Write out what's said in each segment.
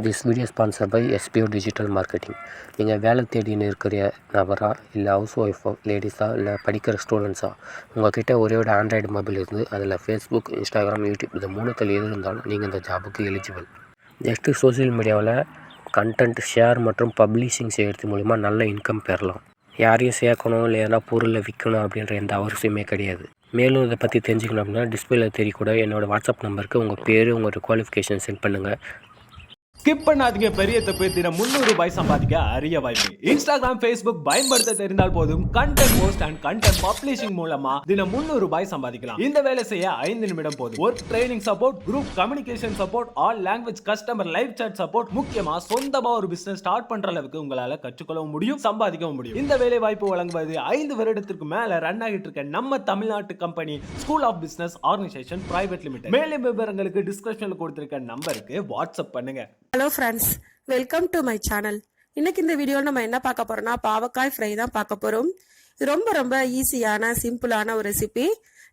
This video sponsor by SPO digital marketing. நீங்கள் வேலை தேடின்னு இருக்கிற நபரா, இல்லை ஹவுஸ் ஒய்ஃபோ, லேடிஸா, இல்லை படிக்கிற ஸ்டூடெண்ட்ஸா, உங்கள்கிட்ட ஒரே ஒரு ஆண்ட்ராய்டு மொபைல் இருந்து அதில் ஃபேஸ்புக், இன்ஸ்டாகிராம், யூடியூப் இது மூணுத்தில் எது இருந்தாலும் நீங்கள் இந்த ஜாபுக்கு எலிஜிபிள். நெக்ஸ்ட்டு சோஷியல் மீடியாவில் கண்டென்ட் ஷேர் மற்றும் பப்ளிஷிங் செய்கிறது மூலிமா நல்ல இன்கம் பெறலாம். யாரையும் சேர்க்கணும் இல்லை எதனா பொருளை விற்கணும் அப்படின்ற எந்த அவசியமே கிடையாது. மேலும் இதை பற்றி தெரிஞ்சுக்கணும் அப்படின்னா டிஸ்பிளேல தெரியக்கூட என்னோடய வாட்ஸ்அப் நம்பருக்கு உங்கள் பேர், உங்களோட குவாலிஃபிகேஷன் சென்ட் பண்ணுங்கள். ஸ்கிப் பண்ணாதீங்க. பெரிய தப்பு. தினம் 300 ரூபாய் சம்பாதிக்க அரிய வாய்ப்பு. இன்ஸ்டாகிராம், ஃபேஸ்புக் பயன்படுத்த தெரிந்தால் போதும் content post and content publishing மூலமா தினம் 300 ரூபாய் சம்பாதிக்கலாம். இந்த வேலை செய்ய 5 நிமிடம் போதும். Work training support, group communication support, all language customer live chat support, முக்கியமா சொந்தமா ஒரு பிசினஸ் ஸ்டார்ட் பண்ற அளவுக்கு உங்களால கற்றுக்கொள்ளவும் முடியும், சம்பாதிக்கவும் முடியும். இந்த வேலை வாய்ப்பு வழங்குவது 5 வருடத்திற்கு மேல ரன் ஆகிட்டு இருக்க நம்ம தமிழ்நாட்டு company school of business organisation private limited. மேலும் விவரங்களுக்கு டிஸ்கிரிப்ஷன்ல கொடுத்திருக்க நம்பருக்கு வாட்ஸ்அப் பண்ணுங்க. Hello friends, welcome to my channel. இன்னைக்கு இந்த வீடியோவில் நம்ம என்ன பார்க்க போறோம்னா பாவக்காய் ஃப்ரை தான் பார்க்க போறோம். இது ரொம்ப ஈஸியான சிம்பிளான ஒரு ரெசிபி.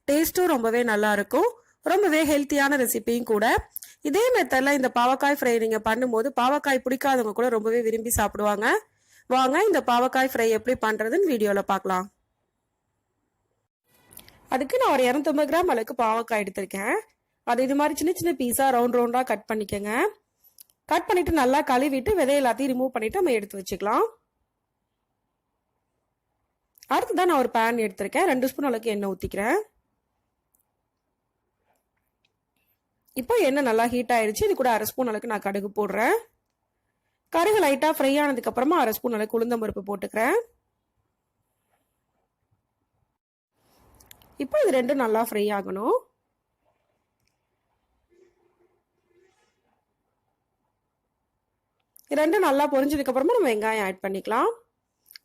டேஸ்ட்டும் ரொம்பவே நல்லா இருக்கும், ரொம்பவே ஹெல்த்தியான ரெசிபியும் கூட. இதே மெத்தட்ல இந்த பாவக்காய் ஃப்ரை நீங்க பண்ணும்போது பாவக்காய் பிடிக்காதவங்க கூட ரொம்பவே விரும்பி சாப்பிடுவாங்க. வாங்க இந்த பாவக்காய் ஃப்ரை எப்படி பண்றதுன்னு வீடியோல பார்க்கலாம். அதுக்கு நான் ஒரு 250 கிராம் அளவுக்கு பாவக்காய் எடுத்திருக்கேன். அது இது மாதிரி சின்ன சின்ன பீஸா ரவுண்டா கட் பண்ணிக்கோங்க. கட் பண்ணிட்டு நல்லா கழுவிட்டு விதை எல்லாத்தையும் ரிமூவ் பண்ணிட்டு நம்ம எடுத்து வச்சுக்கலாம். அடுத்துதான் நான் ஒரு பேன் எடுத்திருக்கேன். 2 ஸ்பூன் அளவுக்கு எண்ணெய் ஊத்திக்கிறேன். இப்போ எண்ணெய் நல்லா ஹீட் ஆயிடுச்சு. இது கூட 1/2 ஸ்பூன் அளவுக்கு நான் கடுகு போடுறேன். கடுகு லைட்டா ஃப்ரை ஆனதுக்கு அப்புறமா 1/2 ஸ்பூன் அளவுக்கு உளுந்தம் பருப்பு போட்டுக்கிறேன். இப்போ இது ரெண்டும் நல்லா ஃப்ரை ஆகணும். ரெண்டும் நல்லா பொரிஞ்சதுக்கு அப்புறமா நம்ம வெங்காயம் ஆட் பண்ணிக்கலாம்.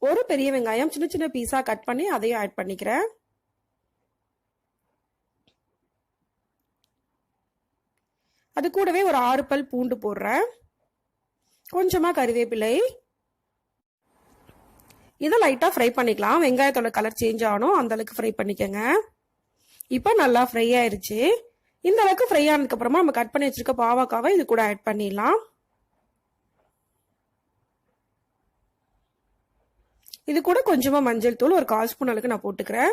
ஒரு பெரிய வெங்காயம் சின்ன சின்ன பீஸா கட் பண்ணி அதையும் ஆட் பண்ணிக்கிறேன். அது கூடவே ஒரு 6 பல் பூண்டு போடுறேன். கொஞ்சமா கறிவேப்பிலை. இதை லைட்டா ஃப்ரை பண்ணிக்கலாம். வெங்காயத்தோட கலர் சேஞ்ச் ஆகணும், அந்த அளவுக்கு ஃப்ரை பண்ணிக்கோங்க. இப்போ நல்லா ஃப்ரை ஆயிருச்சு. இந்த அளவுக்கு ஃப்ரை ஆனதுக்கு அப்புறமா நம்ம கட் பண்ணி வச்சிருக்க பாவக்காவை இது கூட ஆட் பண்ணிடலாம். இது கூட கொஞ்சமா மஞ்சள் தூள் ஒரு 1/4 ஸ்பூன் அளவுக்கு நான் போட்டுக்கிறேன்.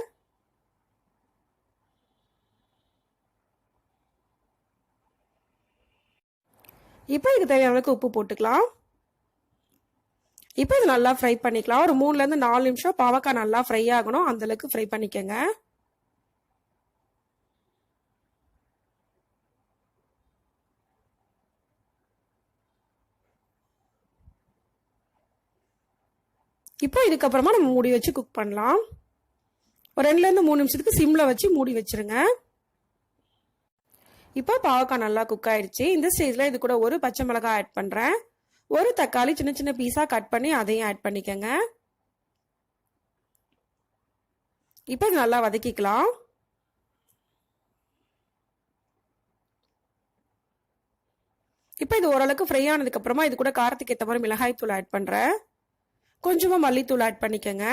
இப்போ இதுக்கு தேவையான அளவுக்கு உப்பு போட்டுக்கலாம். இப்போ இது நல்லா ஃப்ரை பண்ணிக்கலாம். ஒரு 3ல இருந்து 4 நிமிஷம் பாவக்காய் நல்லா ஃப்ரை ஆகணும், அந்த அளவுக்கு ஃப்ரை பண்ணிக்கங்க. இப்போ இதுக்கப்புறமா நம்ம மூடி வச்சு குக் பண்ணலாம். ஒரு 2ல இருந்து 3 நிமிஷத்துக்கு சிம்ல வச்சு மூடி வச்சிருங்க. இப்போ பாவக்காய் நல்லா குக் ஆயிடுச்சு. இந்த ஸ்டேஜ்ல இது கூட ஒரு பச்சை மிளகாய் ஆட் பண்றேன். ஒரு தக்காளி சின்ன சின்ன பீஸா கட் பண்ணி அதையும் ஆட் பண்ணிக்கங்க. இப்போ இது நல்லா வதக்கிக்கலாம். இப்போ இது ஓரளவுக்கு ஃப்ரை ஆனதுக்கு அப்புறமா இது கூட காரத்துக்கு ஏற்ற மாதிரி மிளகாய் தூள் ஆட் பண்றேன். கொஞ்சமா மல்லித்தூள் ஆட் பண்ணிக்கங்க.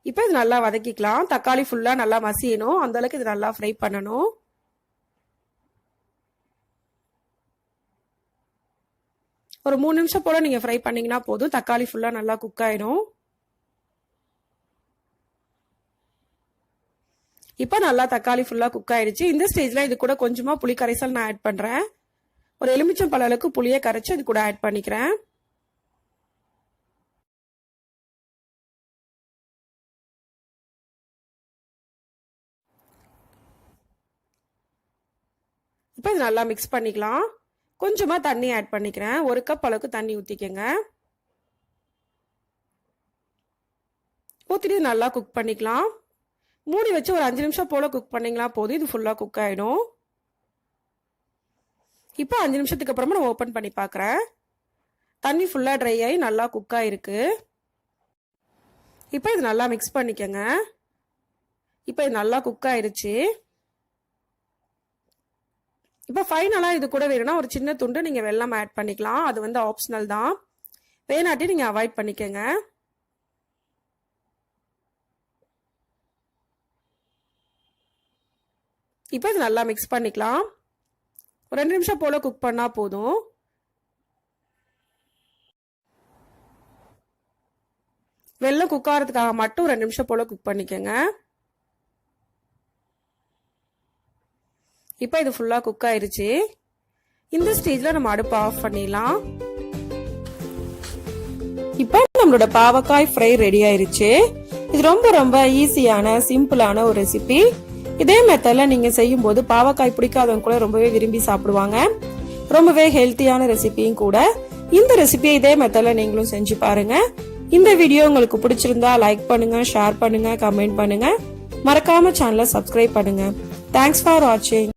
இப்போ இது நல்லா வதக்கிக்கலாம். தக்காளி ஃபுல்லா நல்லா மசியணும், அந்த அளவுக்கு இது நல்லா ஃப்ரை பண்ணணும். ஒரு 3 நிமிஷம் போல நீங்க ஃப்ரை பண்ணீங்கன்னா போதும், தக்காளி ஃபுல்லா நல்லா குக் ஆயிடும். இப்போ நல்லா தக்காளி ஃபுல்லா குக் ஆயிடுச்சு. இந்த ஸ்டேஜ்ல இது கூட கொஞ்சமா புளி கரைசல் நான் ஆட் பண்றேன். ஒரு எலுமிச்சம் பழ அளவுக்கு புளியை கரைச்சு இது கூட ஆட் பண்ணிக்கிறேன். இப்போ இது நல்லா மிக்ஸ் பண்ணிக்கலாம். கொஞ்சமா தண்ணி ஆட் பண்ணிக்கிறேன். 1 கப் அளவுக்கு தண்ணி ஊத்திக்கங்க. ஊத்திட்டு நல்லா குக் பண்ணிக்கலாம். மூடி வச்சு ஒரு 5 நிமிஷம் போல குக் பண்ணீங்களா போதும், இது ஃபுல்லா குக் ஆயிடும். இப்போ 5 நிமிஷத்துக்கு அப்புறமா நான் ஓபன் பண்ணி பார்க்குறேன். தண்ணி ஃபுல்லா ட்ரை ஆகி நல்லா குக் ஆயிருக்கு. இப்போ இது நல்லா மிக்ஸ் பண்ணிக்கங்க. இப்போ இது நல்லா குக் ஆயிருச்சு. இப்போ ஃபைனலா இது கூட வேணும்னா ஒரு சின்ன துண்டு நீங்க வெல்லம் ஆட் பண்ணிக்கலாம். அது வந்து ஆப்ஷனல் தான், வேணாட்டி நீங்க அவாய்ட் பண்ணிக்கங்க. இப்போ இது நல்லா மிக்ஸ் பண்ணிக்கலாம். ஒரு 2 நிமிஷம் போல் குக் பண்ணால் போதும். வெல்லம் குக் ஆகிறதுக்காக மட்டும் 2 நிமிஷம் போல் குக் பண்ணிக்கோங்க. இப்போ இது ஃபுல்லாக குக் ஆயிருச்சு. இந்த ஸ்டேஜில் நம்ம அடுப்பை ஆஃப் பண்ணிடலாம். இப்போ நம்மளோட பாவக்காய் ஃப்ரை ரெடி ஆயிருச்சு. இது ரொம்ப ரொம்ப ஈஸியான சிம்பிளான ஒரு ரெசிபி. இதே மெத்தட்ல நீங்க செய்யும் போது பாவக்காய் பிடிக்காதவங்க கூட ரொம்பவே விரும்பி சாப்பிடுவாங்க. ரொம்பவே ஹெல்த்தியான ரெசிபியும் கூட. இந்த ரெசிபியை இதே மெத்தட்ல நீங்களும் செஞ்சு பாருங்க. இந்த வீடியோ உங்களுக்கு பிடிச்சிருந்தா லைக் பண்ணுங்க, ஷேர் பண்ணுங்க, கமெண்ட் பண்ணுங்க. மறக்காம சேனலை சப்ஸ்கிரைப் பண்ணுங்க. தேங்க்ஸ் ஃபார் வாட்சிங்.